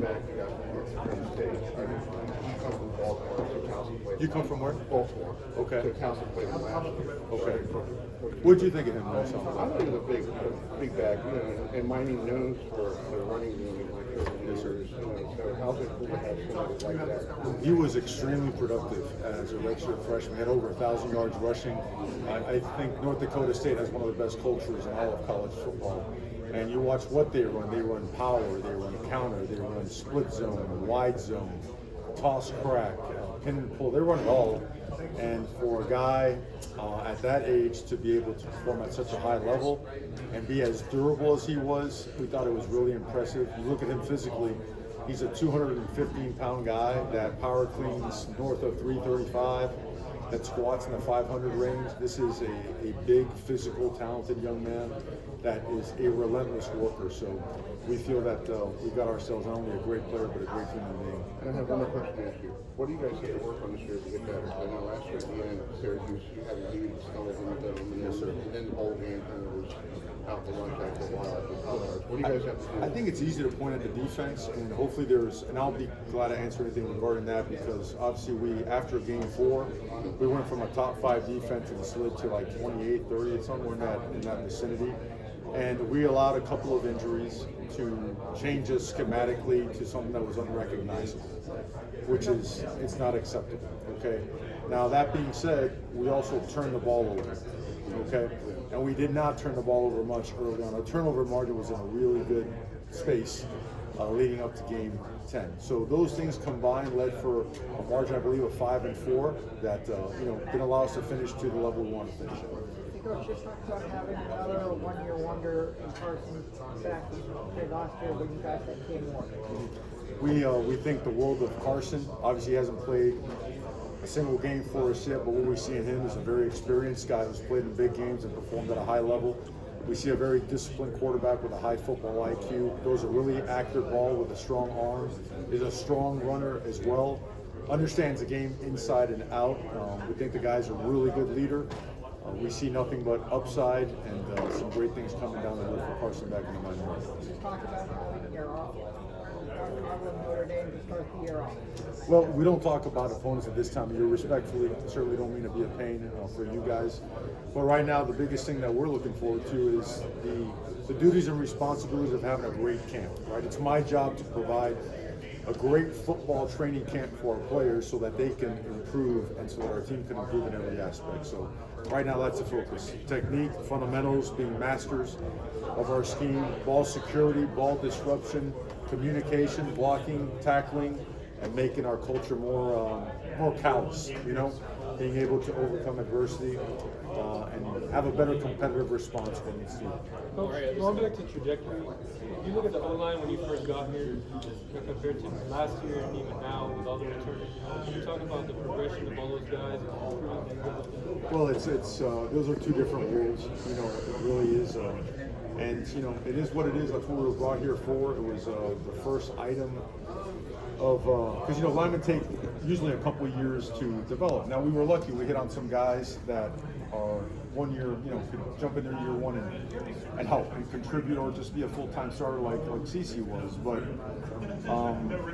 Back, you got from State. You come from Baltimore, so Towson played. You come from where? Baltimore. Okay. So Towson played him last year. Okay. What did you think of him when you saw him? I think he's a big back, you know, and Miami knows for the running game like over the years, you know, so how's it cool to have somebody like that? He was extremely productive as a redshirt freshman. He had over 1,000 yards rushing. I think North Dakota State has one of the best cultures in all of college football. And you watch what they run. They run power, they run counter, they run split zone, wide zone, toss crack, pin and pull. They run it all. And for a guy at that age to be able to perform at such a high level and be as durable as he was, we thought it was really impressive. You look at him physically, he's a 215-pound guy that power cleans north of 335, that squats in the 500 range. This is a big, physical, talented young man that is a relentless worker. So we feel that we got ourselves not only a great player, but a great human being. And I have one more question to ask you. What do you guys have to work on this year to get better? Because I know last year at the end, Syracuse, you had a lead, stumbled in the middle, and then the whole game kind of was out the lunch after a while. What do you guys have to do? I think it's easy to point at the defense, and hopefully and I'll be glad to answer anything regarding that, because obviously after game 4, we went from a top 5 defense and slid to like 28, 30, somewhere in that vicinity. And we allowed a couple of injuries to change us schematically to something that was unrecognizable, which is, it's not acceptable, okay? Now, that being said, we also turned the ball over, okay? And we did not turn the ball over much early on. Our turnover margin was in a really good space leading up to game 10. So those things combined led for a margin, I believe, of 5-4 that, didn't allow us to finish to the level we want to finish at. Coach, just talk about having another one-year wonder in Carson back last year when you guys that came on. We think the world of Carson. Obviously, he hasn't played a single game for us yet, but what we see in him is a very experienced guy who's played in big games and performed at a high level. We see a very disciplined quarterback with a high football IQ. Throws a really accurate ball with a strong arm. Is a strong runner as well. Understands the game inside and out. We think the guy's a really good leader. We see nothing but upside and some great things coming down the road for Carson back in the minor. Just talk about having your off. Notre Dame to start the year off. Well, we don't talk about opponents at this time of year respectfully. Certainly don't mean to be a pain for you guys. But right now, the biggest thing that we're looking forward to is the duties and responsibilities of having a great camp. Right? It's my job to provide a great football training camp for our players so that they can improve and so that our team can improve in every aspect. So right now that's the focus. Technique, fundamentals, being masters of our scheme, ball security, ball disruption, communication, blocking, tackling, and making our culture more callous, being able to overcome adversity and have a better competitive response when it's needed. Coach, going back to trajectory, you look at the O-line when you first got here compared to last year and even now with all the returns. Can you talk about the progression of all those guys? Well, it's those are two different worlds. It really is. And it is what it is. That's what we were brought here for. It was the first item of because linemen take usually a couple of years to develop. Now we were lucky; we hit on some guys that are 1 year, could jump in there year 1 and help and contribute, or just be a full-time starter like CeCe was. But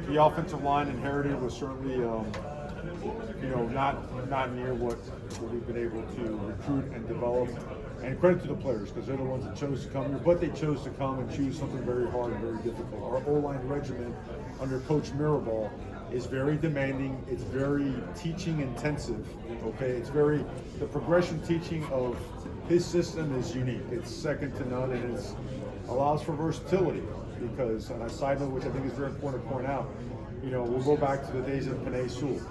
the offensive line inherited was certainly not near what we've been able to recruit and develop. And credit to the players, because they're the ones that chose to come here, but they chose to come and choose something very hard and very difficult. Our O-line regimen under Coach Mirabal is very demanding. It's very teaching intensive. Okay, the progression teaching of his system is unique. It's second to none, and it allows for versatility. Because, on a side note, which I think is very important to point out, we'll go back to the days of Penei Sewell.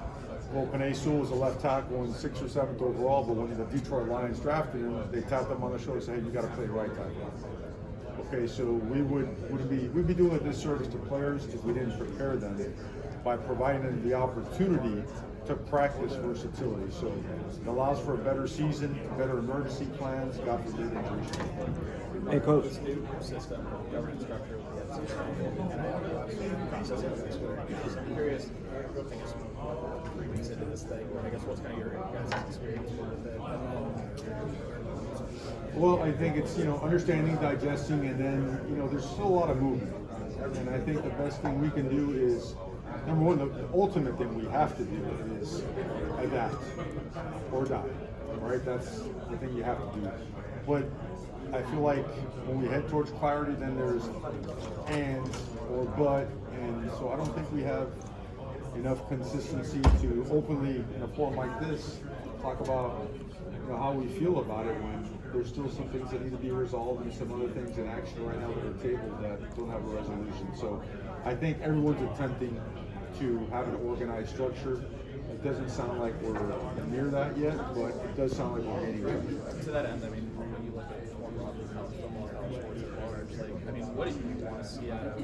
Well, Penei Sewell was a left tackle in 6th or 7th overall, but when the Detroit Lions drafted him, they tapped him on the shoulder and said, "Hey, you got to play right tackle." Okay, so we'd be doing a disservice to players if we didn't prepare them by providing them the opportunity to practice versatility. So it allows for a better season, better emergency plans, God forbid injuries. Hey, Coach. This new system, governance structure with the NCAA process of I'm curious, what things brings into this thing? I guess what's kind of your guys' experience with it? Well, I think it's understanding, digesting, and then there's still a lot of movement. And I think the best thing we can do is, number one, the ultimate thing we have to do is adapt or die, right? That's the thing you have to do. But I feel like when we head towards clarity, then there's and or but, and so I don't think we have enough consistency to openly in a forum like this talk about how we feel about it when there's still some things that need to be resolved and some other things in action right now that are tabled that don't have a resolution. So I think everyone's attempting to have an organized structure. It doesn't sound like we're near that yet, but it does sound like we're getting there. To that end, I mean, when you look at more broadly college football, college sports at large, like, I mean, what do you want to see out of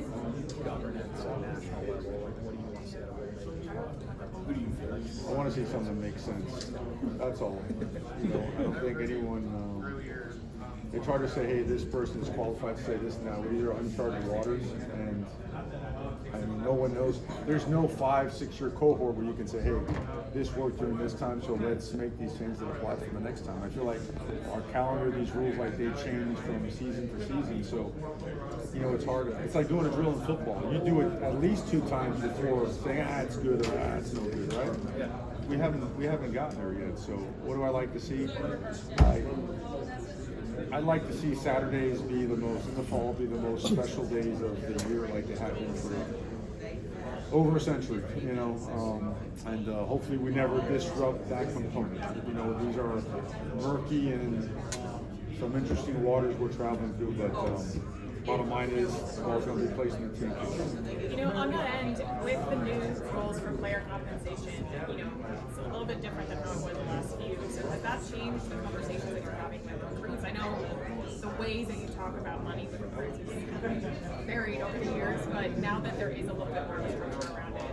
governance at a national level? Like, what do you want to see out of organizations? Who do you feel like? I want to see something that makes sense. That's all. I don't think anyone. They try to say, hey, this person is qualified to say this now. These are uncharted waters, and I mean, no one knows. There's no 5-6 year cohort where you can say, hey, this worked during this time, so let's make these things that apply for the next time. I feel like our calendar, these rules, like they change from season to season, so it's hard. It's like doing a drill in football. You do it at least 2 times before saying, it's good or it's no good, right? Yeah. We haven't gotten there yet. So what do I like to see? I'd like to see Saturdays be the most, in the fall, be the most special days of the year, like they have been for over a century, and hopefully we never disrupt that component. These are murky and some interesting waters we're traveling through, but bottom line is the ball's going to be placed in the team. On that end, with the new rules for player compensation, it's a little bit different than how it was the last few. So has that changed the conversations that you're having with recruits? I know the ways that you talk about money with recruits is varied over the years, but now that there is a little bit more structure around it,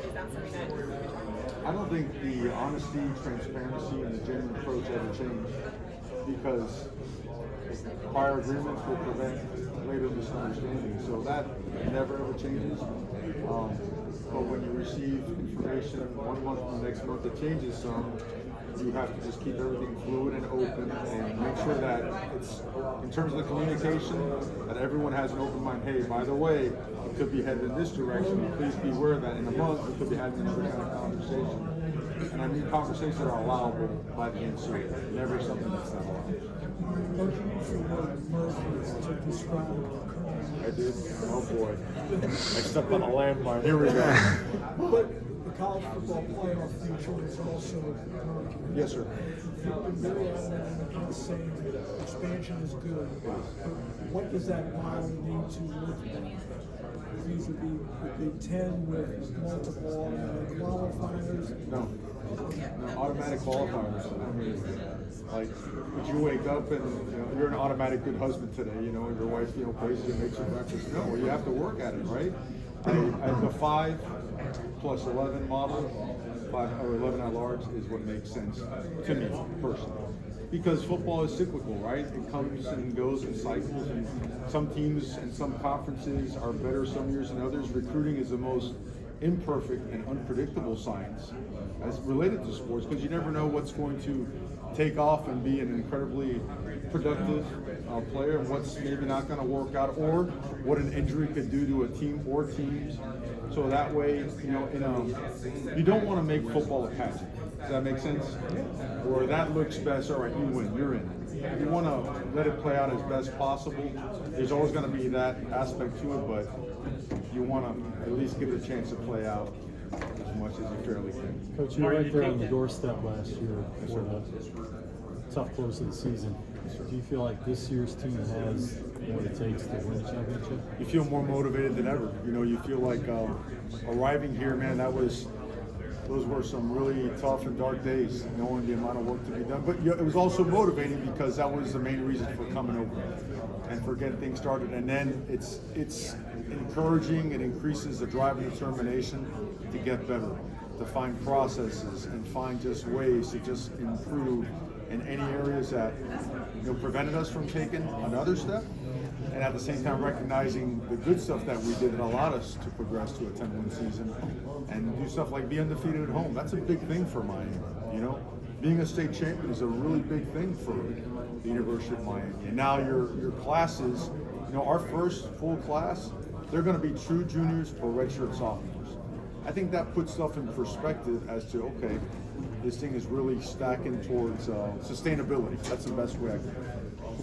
is that something that you're talking about? I don't think the honesty, transparency, and the genuine approach ever changed because prior agreements will prevent later misunderstanding. So that never ever changes. But when you receive information 1 month from the next month that changes some, you have to just keep everything fluid and open and make sure that it's, in terms of the communication, that everyone has an open mind. Hey, by the way, it could be headed in this direction. Please be aware that in a month we could be having another kind of conversation. And I mean conversations that are allowable by the NCAA, never something that's not allowed. I did. Oh boy. I stepped on a landmine. Here we go. But the college football playoff future is also murky. Yes, sir. You've been very adamant about saying expansion is good. But what does that model need to look like? Vis-a-vis the Big Ten with multiple automatic qualifiers? No, automatic qualifiers. I mean, like, would you wake up and you're an automatic good husband today, and your wife prays you and makes you breakfast? No, you have to work at it, right? The 5 plus 11 model, 5 or 11 at large, is what makes sense to me personally. Because football is cyclical, right? It comes and goes in cycles, and some teams and some conferences are better some years than others. Recruiting is the most imperfect and unpredictable science as related to sports, because you never know what's going to take off and be an incredibly productive player and what's maybe not going to work out, or what an injury could do to a team or teams. So that way, you don't want to make football a pageant. Does that make sense? Or that looks best, all right, you win, you're in. You want to let it play out as best possible. There's always going to be that aspect to it, but you want to at least give it a chance to play out as much as you fairly can. Coach, you were right there on the doorstep last year for the tough close of the season. Do you feel like this year's team has what it takes to win the championship? You feel more motivated than ever. You feel like arriving here, man, those were some really tough and dark days, knowing the amount of work to be done. But it was also motivating because that was the main reason for coming over and for getting things started. And then it's encouraging, it increases the drive and determination to get better, to find processes and find just ways to just improve in any areas that prevented us from taking another step, and at the same time recognizing the good stuff that we did that allowed us to progress to a 10-win season and do stuff like be undefeated at home. That's a big thing for Miami. Being a state champion is a really big thing for the University of Miami. And now your classes, our first full class they're going to be true juniors or redshirt sophomores. I think that puts stuff in perspective as to, okay, this thing is really stacking towards sustainability. That's the best way I can.